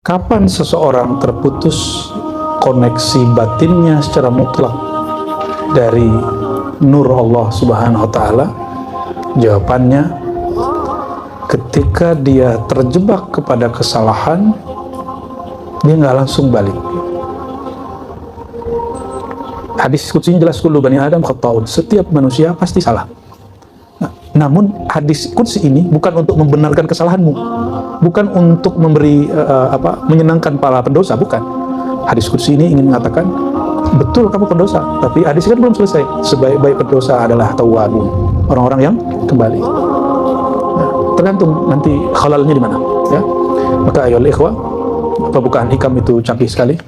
Kapan seseorang terputus koneksi batinnya secara mutlak dari nur Allah Subhanahu wa Ta'ala? Jawabannya, ketika dia terjebak kepada kesalahan, dia nggak langsung balik. Hadis qudsinya jelas, kullu bani Adam khata'un, setiap manusia pasti salah. Namun hadis qudsi ini bukan untuk membenarkan kesalahanmu, bukan untuk memberi menyenangkan para pendosa, bukan. Hadis qudsi ini ingin mengatakan, betul kamu pendosa, tapi hadis kan belum selesai. Sebaik-baik pendosa adalah tawwabun, orang-orang yang kembali. Nah, tergantung nanti halalnya di mana, ya. Maka ayolah ikhwah, pembukaan hikam itu canggih sekali.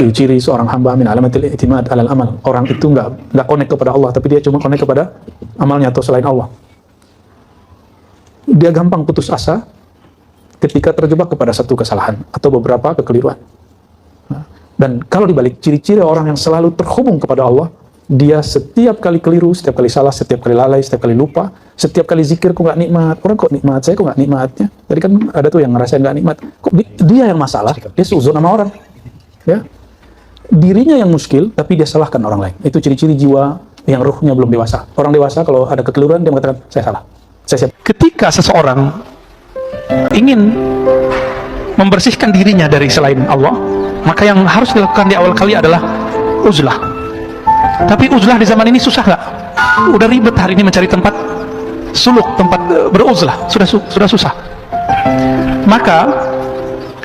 Ciri seorang hamba min alamatil i'timad alal amal, orang itu nggak connect kepada Allah, tapi dia cuma connect kepada amalnya atau selain Allah. Dia gampang putus asa ketika terjebak kepada satu kesalahan atau beberapa kekeliruan. Dan kalau dibalik, ciri-ciri orang yang selalu terhubung kepada Allah, dia setiap kali keliru, setiap kali salah, setiap kali lalai, setiap kali lupa, setiap kali zikir kok nggak nikmat. Orang kok nikmat, saya kok nggak nikmatnya. Tadi kan ada tuh yang ngerasain nggak nikmat. Kok dia yang masalah, dia seuzon sama orang. Ya, dirinya yang muskil, tapi dia salahkan orang lain. Itu ciri-ciri jiwa yang ruhnya belum dewasa. Orang dewasa kalau ada kekeliruan, dia mengatakan, saya salah. Ketika seseorang ingin membersihkan dirinya dari selain Allah, maka yang harus dilakukan di awal kali adalah uzlah. Tapi uzlah di zaman ini susah nggak? Udah ribet hari ini mencari tempat suluk, tempat beruzlah, sudah susah. Maka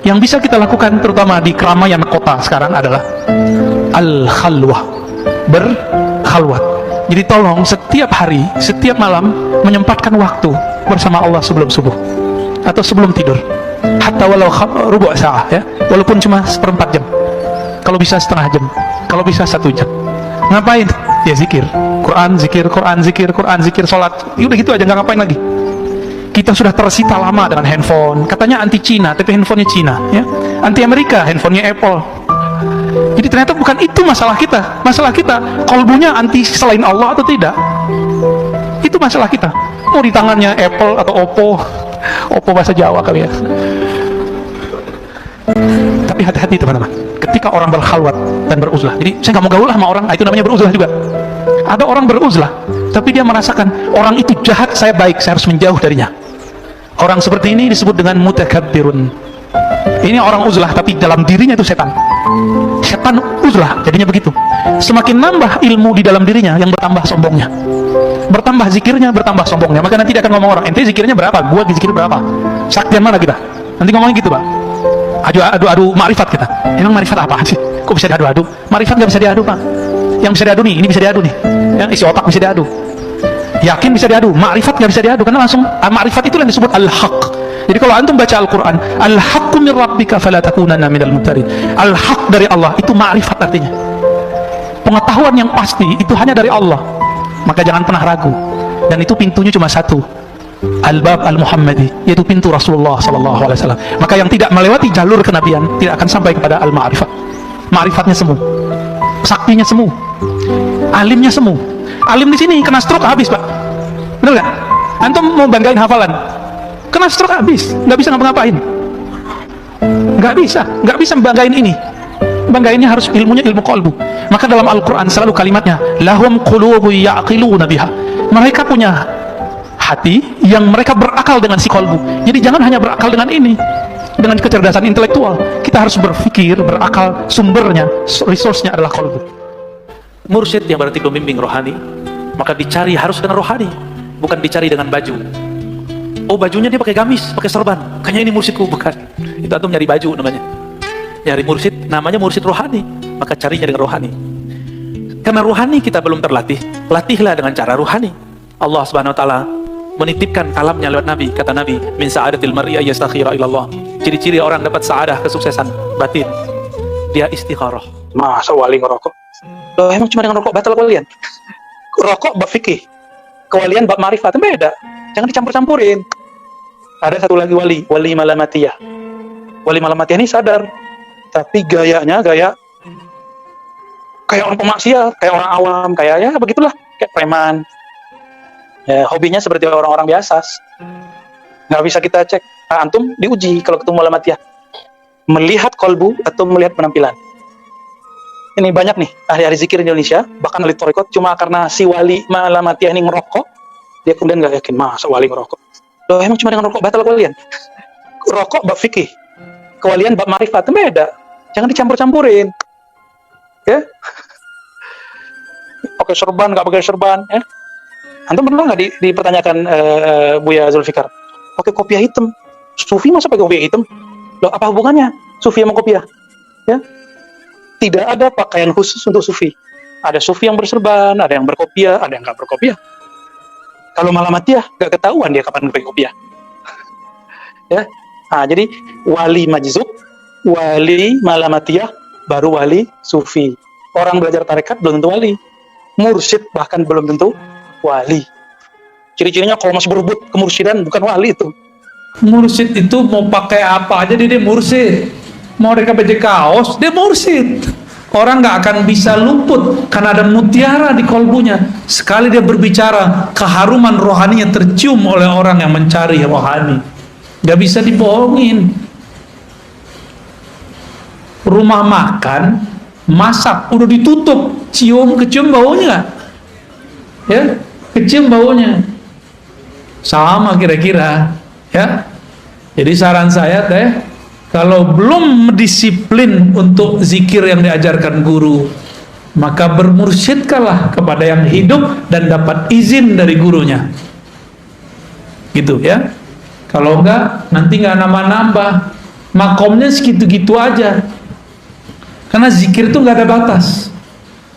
yang bisa kita lakukan terutama di keramaian kota sekarang adalah al-khalwah, berkhalwat. Jadi tolong setiap hari, setiap malam menyempatkan waktu bersama Allah sebelum subuh atau sebelum tidur. Hatta walau rubu' sa'ah, ya. Walaupun cuma seperempat jam. Kalau bisa setengah jam, kalau bisa 1 jam. Ngapain? Ya zikir. Quran, zikir, salat. Udah gitu aja, nggak ngapain lagi. Kita sudah tersita lama dengan handphone. Katanya anti Cina, tapi handphonenya Cina, ya. Anti Amerika, handphonenya Apple. Jadi ternyata bukan itu masalah kita. Masalah kita, kolbunya anti selain Allah atau tidak. Itu masalah kita. Mau di tangannya Apple atau Oppo bahasa Jawa kali ya. Tapi hati-hati teman-teman, ketika orang berkhalwat dan beruzlah. Jadi saya nggak mau gaul sama orang, itu namanya beruzlah juga. Ada orang beruzlah, tapi dia merasakan orang itu jahat, saya baik, saya harus menjauh darinya. Orang seperti ini disebut dengan mutakabbirun. Ini orang uzlah, tapi dalam dirinya itu setan. Setan uzlah, jadinya begitu. Semakin nambah ilmu di dalam dirinya, yang bertambah sombongnya. Bertambah zikirnya, bertambah sombongnya. Maka nanti dia akan ngomong orang, ente zikirnya berapa? Gua zikir berapa? Saktian mana kita? Nanti ngomongin gitu, Pak. Adu ma'rifat kita. Emang ma'rifat apa sih? Kok bisa diadu-adu? Ma'rifat nggak bisa diadu, Pak. Yang bisa diadu nih, ini bisa diadu nih. Yang isi otak bisa diadu. Yakin bisa diadu, ma'rifat nggak bisa diadu, karena langsung ma'rifat itu yang disebut al-haq. Jadi kalau antum baca Al-Quran, al-haqqu min rabbika fala takunanna minal mumtarin. Al-haq dari Allah, itu ma'rifat artinya. Pengetahuan yang pasti, itu hanya dari Allah. Maka jangan pernah ragu. Dan itu pintunya cuma satu. Al-bab al-Muhammadi, yaitu pintu Rasulullah SAW. Maka yang tidak melewati jalur kenabian, tidak akan sampai kepada al-ma'rifat. Ma'rifatnya semu. Saktinya semu. Alimnya semu. Alim di sini kena stroke habis, Pak. Benar nggak? Antum mau banggain hafalan, kena stroke habis, nggak bisa ngapa-ngapain. Nggak bisa banggain ini. Banggainnya harus ilmunya ilmu qalbu. Maka dalam Al-Quran selalu kalimatnya, lahum qulubu ya'qiluna biha. Mereka punya hati yang mereka berakal dengan si qalbu. Jadi jangan hanya berakal dengan ini, dengan kecerdasan intelektual. Kita harus berpikir, berakal, sumbernya, resource-nya adalah qalbu. Mursyid yang berarti pembimbing rohani, maka dicari harus dengan rohani, bukan dicari dengan baju. Oh, bajunya dia pakai gamis, pakai serban, kayaknya ini mursyidku. Bukan, itu antum nyari baju namanya. Nyari mursyid, namanya mursyid rohani, maka carinya dengan rohani. Karena rohani kita belum terlatih, latihlah dengan cara rohani. Allah Subhanahu wa Ta'ala menitipkan kalamnya lewat Nabi. Kata Nabi, min sa'adatil mar'i ayyastakhira ilallah. Ciri-ciri orang dapat sa'adah, kesuksesan batin, dia istikharah. Masa wali ngerokok? Loh, emang cuma dengan rokok batal kewalian? Rokok bab fikih, kewalian bab ma'rifat, beda. Jangan dicampur-campurin. Ada satu lagi wali malamatiyah. Wali malamatiyah ini sadar, tapi gayanya kayak orang pemaksiat, kayak orang awam, kayak ya begitulah, kayak preman. Ya, hobinya seperti orang-orang biasa. Nggak bisa kita cek. Nah, antum diuji kalau ketemu malamatiyah. melihat kolbu atau melihat penampilan. Ini banyak nih ahli-ahli zikir di Indonesia, bahkan ahli tarekat, cuma karena si wali Malamatiyah ini ngerokok, dia kemudian nggak yakin, masa wali ngerokok. Loh, emang cuma dengan rokok batal kewalian? Rokok bab fikih, kewalian bab marifat, beda. Jangan dicampur-campurin. Ya? Pakai serban, nggak pakai serban. Ya? Antum pernah nggak dipertanyakan Buya Zulfikar? Pakai kopiah hitam. Sufi masa pakai kopiah hitam? Loh, apa hubungannya sufi sama kopiah? Ya? Tidak ada pakaian khusus untuk sufi. Ada sufi yang berserban, ada yang berkopiah, ada yang nggak berkopiah. Kalau Malamatiyah, nggak ketahuan dia kapan pakai kopiah. Ya, nah, jadi wali majzub, wali Malamatiyah, baru wali sufi. Orang belajar tarekat belum tentu wali. Mursyid bahkan belum tentu wali. Ciri-cirinya kalau masih berebut kemursyidaan, bukan wali itu. Mursyid itu mau pakai apa aja dia mursyid. Mau mereka baju kaos, dia mursyid. Orang nggak akan bisa luput karena ada mutiara di kolbunya. Sekali dia berbicara, keharuman rohaninya tercium oleh orang yang mencari rohani. Nggak bisa dibohongin. Rumah makan, masak, udah ditutup, kecium baunya, ya, kecium baunya. Sama kira-kira, ya. Jadi saran saya teh, kalau belum disiplin untuk zikir yang diajarkan guru, maka bermursyidkanlah kepada yang hidup dan dapat izin dari gurunya. Gitu ya. Kalau enggak, nanti enggak nambah-nambah. Makomnya segitu-gitu aja. Karena zikir itu enggak ada batas.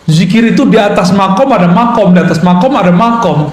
Zikir itu di atas makom ada makom, di atas makom ada makom.